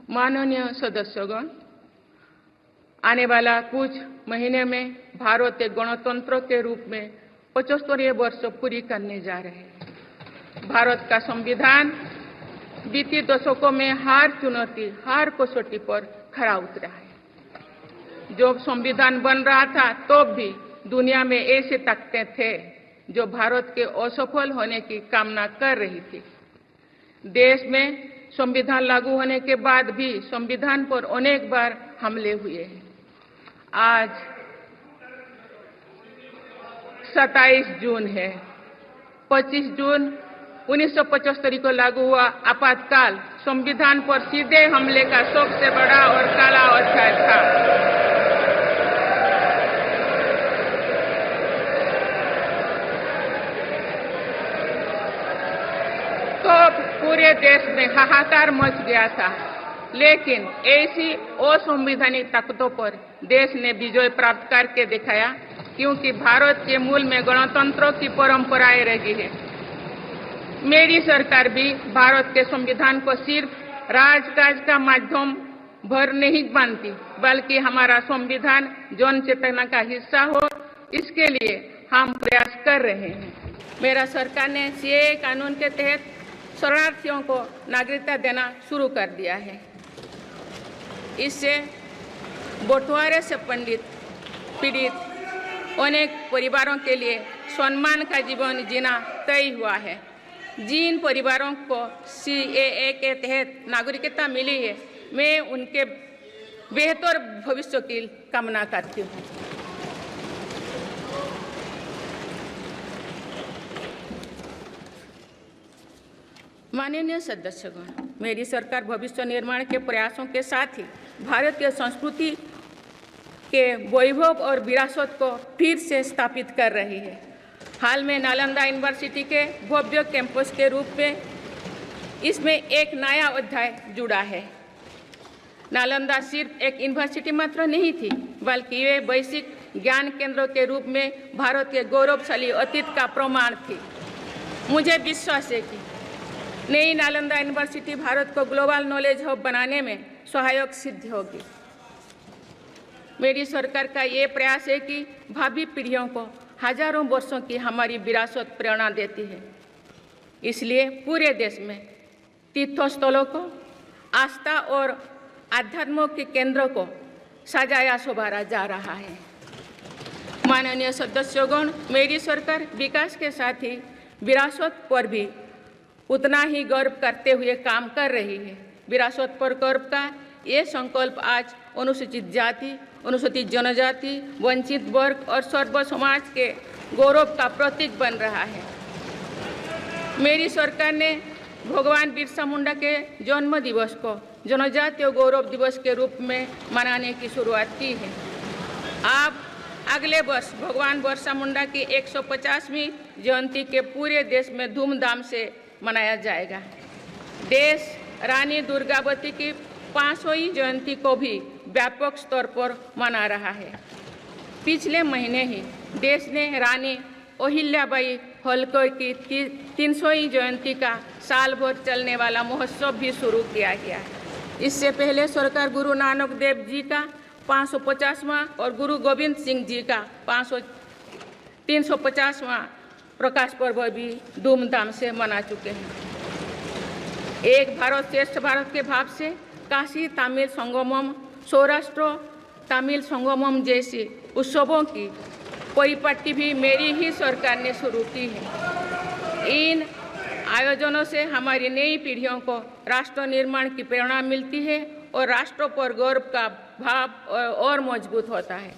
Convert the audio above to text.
माननीय सदस्यगण, आने वाला कुछ महीने में भारत एक गणतंत्र के रूप में 75वें वर्ष पूरी करने जा रहे हैं। भारत का संविधान बीते दशकों में हर कसौटी पर खरा उतरा है। जब संविधान बन रहा था तो भी दुनिया में ऐसे ताकतें थे जो भारत के असफल होने की कामना कर रही थी। देश में संविधान लागू होने के बाद भी संविधान पर अनेक बार हमले हुए हैं। आज 27 जून है। 25 जून 1975 को लागू हुआ आपातकाल संविधान पर सीधे हमले का सबसे बड़ा और काला अध्याय था। तो पूरे देश में हाहाकार मच गया था, लेकिन ऐसी असंवैधानिक ताकतों पर देश ने विजय प्राप्त करके दिखाया, क्योंकि भारत के मूल में गणतंत्र की परंपराएं रही है। मेरी सरकार भी भारत के संविधान को सिर्फ राजकाज का माध्यम भर नहीं मानती, बल्कि हमारा संविधान जन चेतना का हिस्सा हो, इसके लिए हम प्रयास कर रहे हैं। मेरा सरकार ने सीएए कानून के तहत शरणार्थियों को नागरिकता देना शुरू कर दिया है। इससे बंटवारे से पीड़ित अनेक परिवारों के लिए सम्मान का जीवन जीना तय हुआ है। जिन परिवारों को सीएए के तहत नागरिकता मिली है, मैं उनके बेहतर भविष्य की कामना करती हूँ। माननीय सदस्यगण, मेरी सरकार भविष्य निर्माण के प्रयासों के साथ ही भारतीय संस्कृति के वैभव और विरासत को फिर से स्थापित कर रही है। हाल में नालंदा यूनिवर्सिटी के भव्य कैंपस के रूप में इसमें एक नया अध्याय जुड़ा है। नालंदा सिर्फ एक यूनिवर्सिटी मात्र नहीं थी, बल्कि ये वैश्विक ज्ञान केंद्र के रूप में भारत के गौरवशाली अतीत का प्रमाण थी। मुझे विश्वास है कि नई नालंदा यूनिवर्सिटी भारत को ग्लोबल नॉलेज हब बनाने में सहायक सिद्ध होगी। मेरी सरकार का ये प्रयास है कि भावी पीढ़ियों को हजारों वर्षों की हमारी विरासत प्रेरणा देती है। इसलिए पूरे देश में तीर्थस्थलों को आस्था और आध्यात्म के केंद्रों को सजाया संवारा जा रहा है। माननीय सदस्यगण, मेरी सरकार विकास के साथ ही विरासत पर भी उतना ही गर्व करते हुए काम कर रही है। विरासत पर गर्व का ये संकल्प आज अनुसूचित जाति, अनुसूचित जनजाति, वंचित वर्ग और सर्व समाज के गौरव का प्रतीक बन रहा है। मेरी सरकार ने भगवान बिरसा मुंडा के जन्म दिवस को जनजातीय गौरव दिवस के रूप में मनाने की शुरुआत की है। अब अगले वर्ष भगवान बिरसा मुंडा की 150वीं जयंती के पूरे देश में धूमधाम से मनाया जाएगा। देश रानी दुर्गावती की 500वीं जयंती को भी व्यापक स्तर पर मना रहा है। पिछले महीने ही देश ने रानी अहिल्याबाई होलकर की 300वीं जयंती का साल भर चलने वाला महोत्सव भी शुरू किया गया है। इससे पहले सरकार गुरु नानक देव जी का 550वां और गुरु गोविंद सिंह जी का 350वां प्रकाश पर्व भी धूमधाम से मना चुके हैं। एक भारत श्रेष्ठ भारत के भाव से काशी तमिल संगमम, सौराष्ट्र तमिल संगमम जैसी उत्सवों की परिपाटी भी मेरी ही सरकार ने शुरू की है। इन आयोजनों से हमारी नई पीढ़ियों को राष्ट्र निर्माण की प्रेरणा मिलती है और राष्ट्र पर गौरव का भाव और मजबूत होता है।